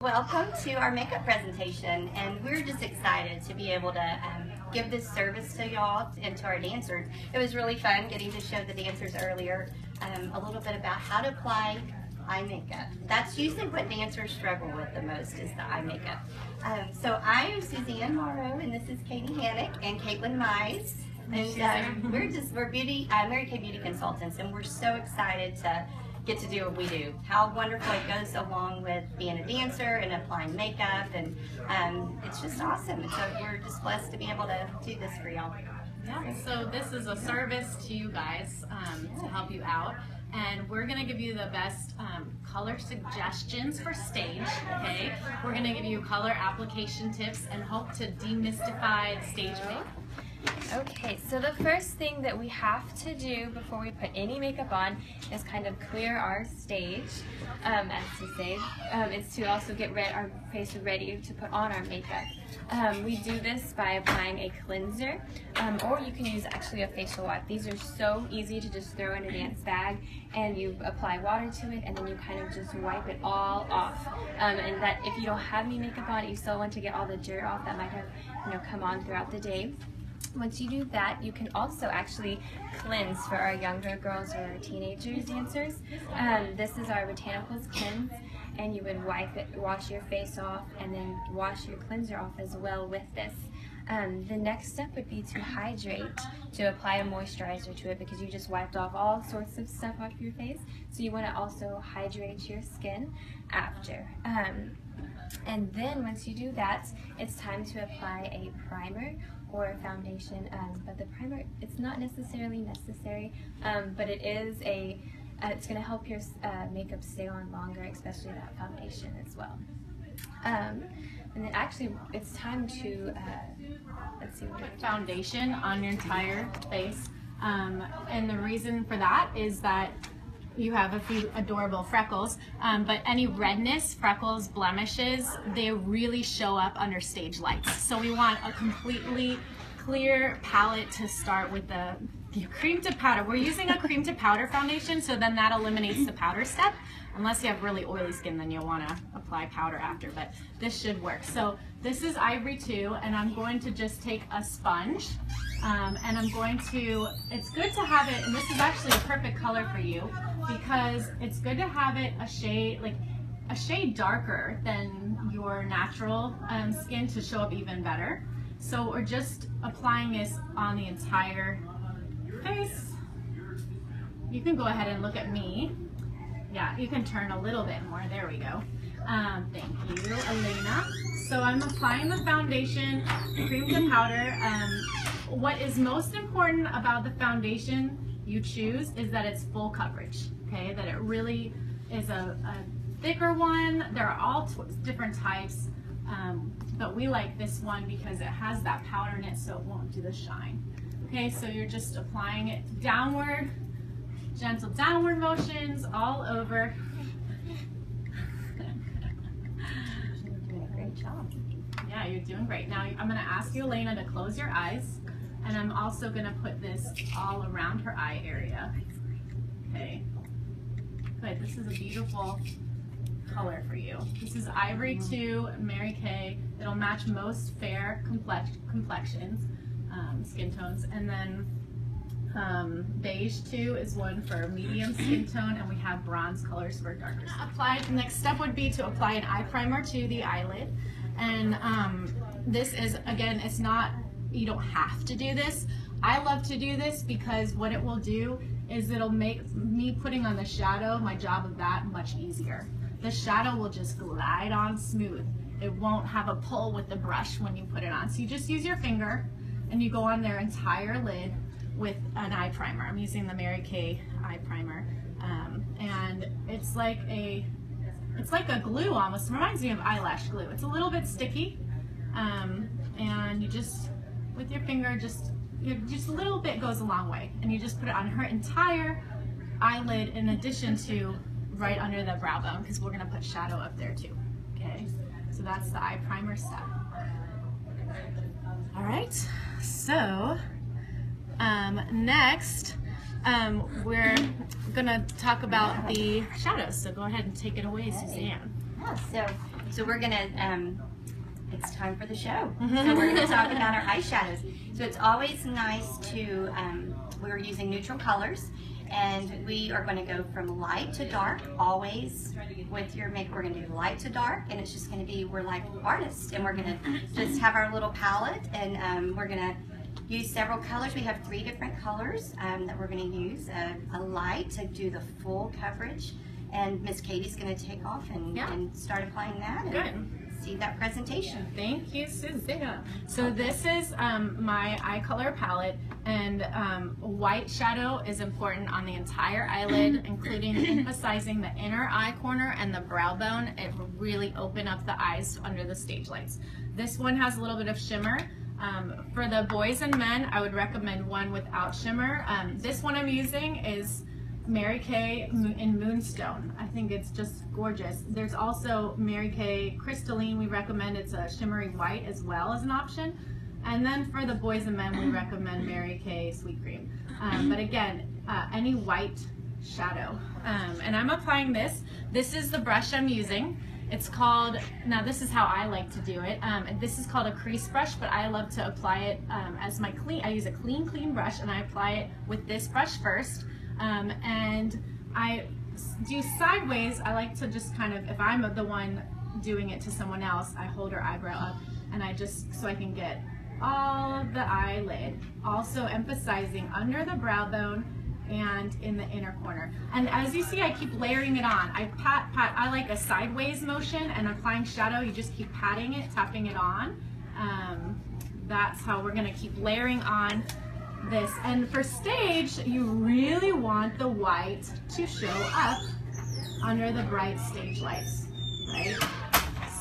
Welcome to our makeup presentation, and we're just excited to be able to give this service to y'all and to our dancers. It was really fun getting to show the dancers earlier a little bit about how to apply eye makeup. That's usually what dancers struggle with the most, is the eye makeup. So I am Suzanne Moreau, and this is Katy, Hanik, and Katelyn Mize. And we're Mary Kay beauty consultants, and we're so excited to get to do what we do. How wonderful it goes along with being a dancer and applying makeup, and it's just awesome. And so we're just blessed to be able to do this for y'all. Yeah, so this is a service to you guys to help you out, and we're going to give you the best color suggestions for stage, okay? We're going to give you color application tips and hope to demystify stage makeup. Okay, so the first thing that we have to do before we put any makeup on is kind of clear our stage, as to say. It's to also get our face ready to put on our makeup. We do this by applying a cleanser, or you can use actually a facial wipe. These are so easy to just throw in a dance bag, and you apply water to it, and then you kind of just wipe it all off. And that if you don't have any makeup on, you still want to get all the dirt off that might have come on throughout the day. Once you do that, you can also actually cleanse for our younger girls or our teenagers dancers. This is our Botanicals cleanse, and you would wipe it, wash your face off, and then wash your cleanser off as well with this. The next step would be to hydrate, to apply a moisturizer to it, because you just wiped off all sorts of stuff off your face. So you want to also hydrate your skin after. And then once you do that, it's time to apply a primer or a foundation, but the primer, it's not necessarily necessary, but it is it's going to help your makeup stay on longer, especially that foundation as well. And then actually, it's time to, let's see, put foundation on your entire face, and the reason for that is that you have a few adorable freckles, but any redness, freckles, blemishes, they really show up under stage lights. So we want a completely clear palette to start with the cream to powder. We're using a cream to powder foundation, so then that eliminates the powder step. Unless you have really oily skin, then you'll want to apply powder after, but this should work. So this is Ivory 2, and I'm going to just take a sponge, and I'm going to, it's good to have it, and this is actually a perfect color for you, because it's good to have it a shade darker than your natural skin to show up even better. So we're just applying this on the entire face. You can go ahead and look at me. Yeah, you can turn a little bit more. There we go. Thank you, Elena. So I'm applying the foundation, cream to powder. What is most important about the foundation you choose is that it's full coverage, okay? That it really is a thicker one. There are all different types, but we like this one because it has that powder in it, so it won't do the shine. Okay, so you're just applying it downward, gentle downward motions all over. You're doing a great job. Yeah, you're doing great. Now I'm going to ask you, Elena, to close your eyes, and I'm also going to put this all around her eye area. Okay, good. This is a beautiful color for you. This is Ivory 2, Mary Kay. It'll match most fair complexions, skin tones, and then Beige 2 is one for medium skin tone, and we have bronze colors for darker skin. The next step would be to apply an eye primer to the eyelid, and this is, again, it's not, you don't have to do this. I love to do this because what it will do is it'll make me putting on the shadow, my job of that, much easier. The shadow will just glide on smooth. It won't have a pull with the brush when you put it on. So you just use your finger and you go on their entire lid with an eye primer. I'm using the Mary Kay eye primer, and it's like a glue almost. It reminds me of eyelash glue. It's a little bit sticky, and you just, with your finger, just a little bit goes a long way, and you just put it on her entire eyelid in addition to right under the brow bone, because we're going to put shadow up there too. Okay, so that's the eye primer step. All right, so next we're going to talk about the shadows, so go ahead and take it away, Suzanne. Yeah, so So we're gonna, it's time for the show. So we're gonna talk about our eyeshadows. So it's always nice to, we're using neutral colors, and we are gonna go from light to dark, always with your makeup. We're gonna do light to dark, and it's just gonna be, we're like artists, and we're gonna just have our little palette, and we're gonna use several colors. We have 3 different colors that we're going to use. A light to do the full coverage, and Miss Katy's going to take off and start applying that and see that presentation. Thank you, Suzanne. So this is my eye color palette, and white shadow is important on the entire eyelid, including emphasizing the inner eye corner and the brow bone. It will really open up the eyes under the stage lights. This one has a little bit of shimmer. For the boys and men, I would recommend one without shimmer. This one I'm using is Mary Kay in Moonstone. I think it's just gorgeous. There's also Mary Kay Crystalline. We recommend it's a shimmery white as well as an option. And then for the boys and men, we recommend Mary Kay Sweet Cream. But again, any white shadow. And I'm applying this. This is the brush I'm using. It's called, now this is how I like to do it. This is called a crease brush, but I love to apply it as my I use a clean brush, and I apply it with this brush first. And I do sideways. I like to just kind of, if I'm the one doing it to someone else, I hold her eyebrow up, and I just, so I can get all of the eyelid. Also emphasizing under the brow bone and in the inner corner. And as you see, I keep layering it on. I pat, I like a sideways motion, and applying shadow, you just keep patting it, tapping it on. That's how we're gonna keep layering on this. And for stage, you really want the white to show up under the bright stage lights, right?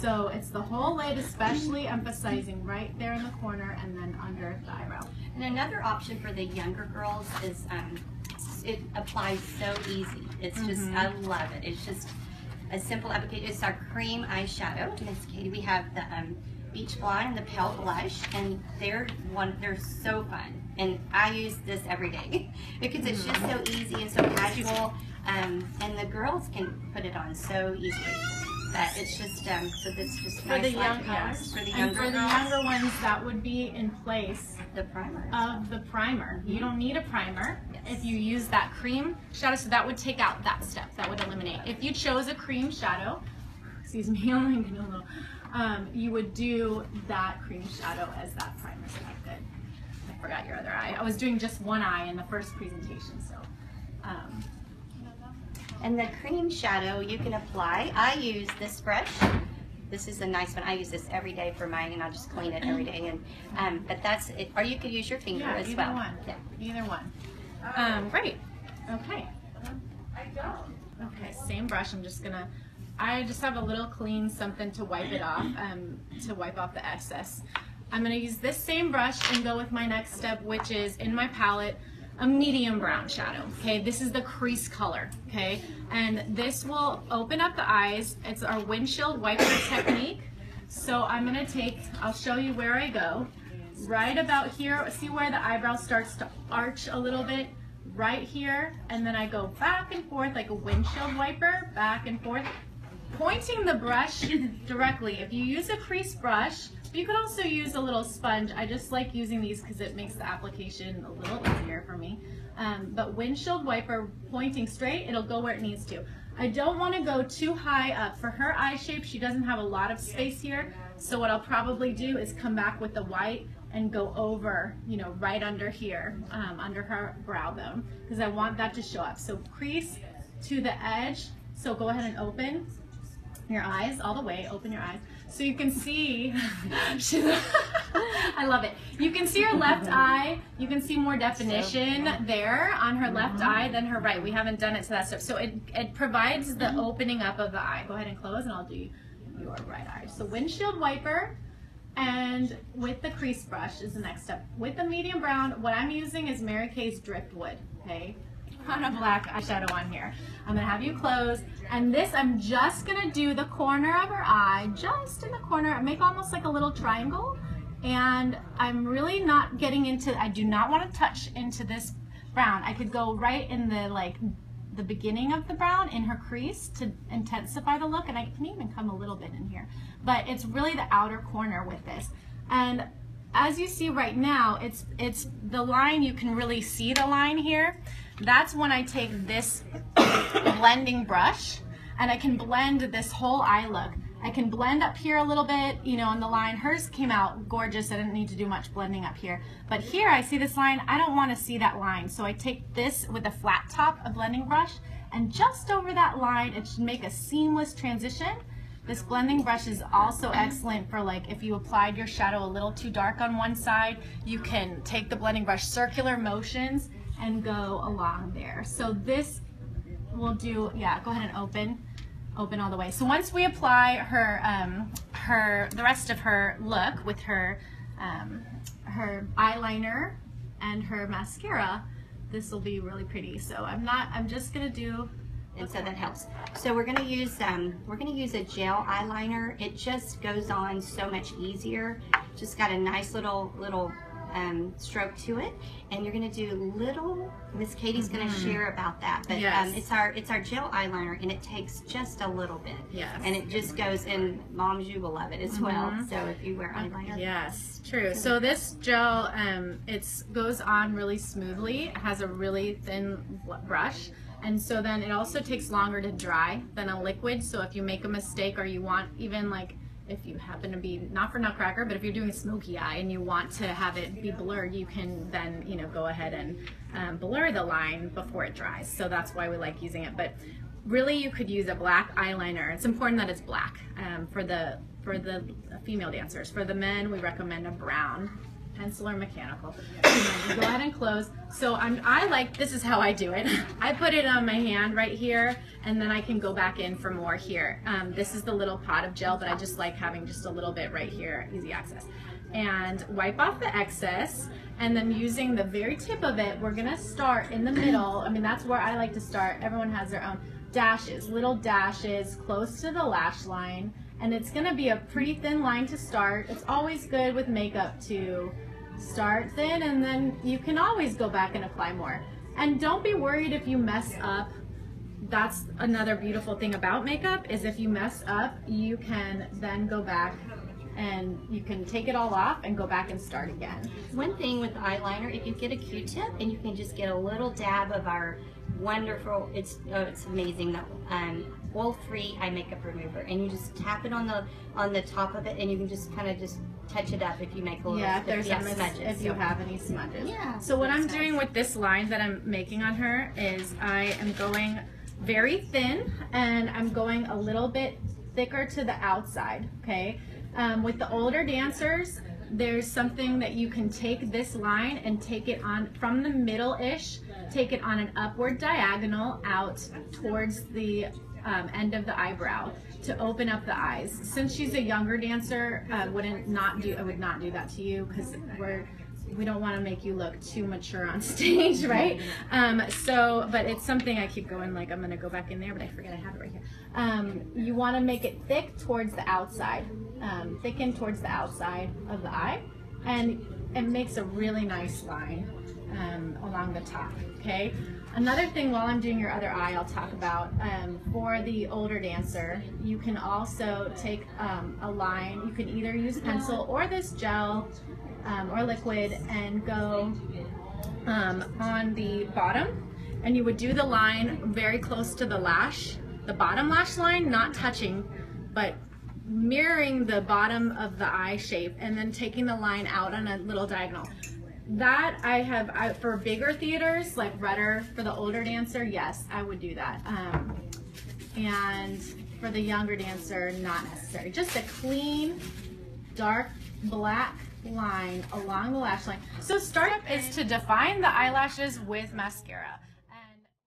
So it's the whole lid, especially emphasizing right there in the corner and then under the eyebrow. And another option for the younger girls is it applies so easy. It's just, I love it. It's just a simple application. It's our cream eyeshadow. Miss Katy, we have the Beach Blonde and the Pale Blush, and they're so fun. And I use this every day because it's just so easy and so casual, and the girls can put it on so easily. But it's just, so this just For nice the light colors. For the younger girls, younger ones, that would be in place the primer. of the primer. You don't need a primer if you use that cream shadow, so that would take out that step. That would eliminate. If you chose a cream shadow, excuse me, you would do that cream shadow as that primer. So good. I forgot your other eye. I was doing just one eye in the first presentation, so. And the cream shadow you can apply. I use this brush. This is a nice one. I use this every day for mine, and I'll just clean it every day. And but that's it. Or you could use your finger as either well. One. Yeah, either one. Great. Okay. Okay. Same brush. I just have a little clean something to wipe it off. To wipe off the excess. I'm gonna use this same brush and go with my next step, which is in my palette. A medium brown shadow, okay? This is the crease color, okay? And this will open up the eyes. It's our windshield wiper technique. So I'm gonna I'll show you where I go. Right about here, see where the eyebrow starts to arch a little bit? Right here, and then I go back and forth like a windshield wiper, back and forth, pointing the brush directly. If you use a crease brush, you could also use a little sponge. I just like using these because it makes the application a little easier for me. But windshield wiper pointing straight, it'll go where it needs to. I don't want to go too high up. For her eye shape, she doesn't have a lot of space here. So what I'll probably do is come back with the white and go over, right under here, under her brow bone, because I want that to show up. So crease to the edge. So go ahead and open your eyes all the way, open your eyes. So you can see, I love it. You can see her left eye. You can see more definition there on her left eye than her right. We haven't done it to that step. So it provides the opening up of the eye. Go ahead and close, and I'll do your right eye. So windshield wiper, and with the crease brush is the next step. With the medium brown, what I'm using is Mary Kay's Driftwood, okay? On a black eyeshadow on here. I'm gonna have you close, and this I'm just gonna do the corner of her eye, just in the corner, make almost like a little triangle, and I'm really not getting into, I do not want to touch into this brown. I could go right in the the beginning of the brown in her crease to intensify the look, and I can even come a little bit in here, but it's really the outer corner with this. And as you see right now, it's the line, you can really see the line here. That's when I take this blending brush and I can blend this whole eye look. I can blend up here a little bit, you know, on the line. Hers came out gorgeous. I didn't need to do much blending up here. But here I see this line. I don't want to see that line. So I take this with a flat top, a blending brush, and just over that line, it should make a seamless transition. This blending brush is also excellent for, like, if you applied your shadow a little too dark on one side, you can take the blending brush circular motions and go along there. So this will do, yeah, go ahead and open all the way. So once we apply the rest of her look with her her eyeliner and her mascara, this will be really pretty. So I'm just gonna do, and so that helps. So we're gonna use a gel eyeliner. It just goes on so much easier. Just got a nice little stroke to it, and you're going to do little, Miss Katy's going to share about that, but yes. It's our gel eyeliner, and it takes just a little bit, yes, and it just goes in. Moms, you will love it as well. So if you wear eyeliner, yes, true. So this gel, it goes on really smoothly. It has a really thin brush, and so then it also takes longer to dry than a liquid. So if you make a mistake, or you want, even like, if you happen to be, not for Nutcracker, but if you're doing a smoky eye and you want to have it be blurred, you can then, you know, go ahead and blur the line before it dries. So that's why we like using it. But really, you could use a black eyeliner. It's important that it's black for the female dancers. For the men, we recommend a brown, pencil or mechanical. You go ahead and close. So I like, this is how I do it. I put it on my hand right here, and then I can go back in for more here. This is the little pot of gel, but I just like having just a little bit right here, easy access. And wipe off the excess, and then using the very tip of it, we're gonna start in the middle. I mean, that's where I like to start. Everyone has their own dashes, little dashes close to the lash line. And it's gonna be a pretty thin line to start. It's always good with makeup to start thin, and then you can always go back and apply more. And don't be worried if you mess up. That's another beautiful thing about makeup, is if you mess up, you can then go back and you can take it all off and go back and start again. One thing with eyeliner, if you get a Q-tip and you can just get a little dab of our wonderful, it's amazing, that oil-free eye makeup remover, and you just tap it on the top of it, and you can just kind of just touch it up if you make a little, if there's some smudges. If you have any smudges. Yeah. So what I'm doing with this line that I'm making on her is I am going very thin, and I'm going a little bit thicker to the outside, okay? With the older dancers, there's something that you can take this line and take it on from the middle-ish, take it on an upward diagonal out towards the end of the eyebrow to open up the eyes. Since she's a younger dancer, I would not do that to you, because we don't want to make you look too mature on stage, right? But it's something I keep going, like I'm going to go back in there, but I forget I have it right here. You want to make it thick towards the outside, thicken towards the outside of the eye, and it makes a really nice line along the top, okay? Another thing, while I'm doing your other eye, I'll talk about, for the older dancer, you can also take a line. You can either use pencil or this gel or liquid, and go on the bottom, and you would do the line very close to the lash, the bottom lash line, not touching, but mirroring the bottom of the eye shape, and then taking the line out on a little diagonal. That for bigger theaters, like Rudder, for the older dancer, yes, I would do that. And for the younger dancer, not necessary. Just a clean, dark black line along the lash line. So start is to define the eyelashes with mascara.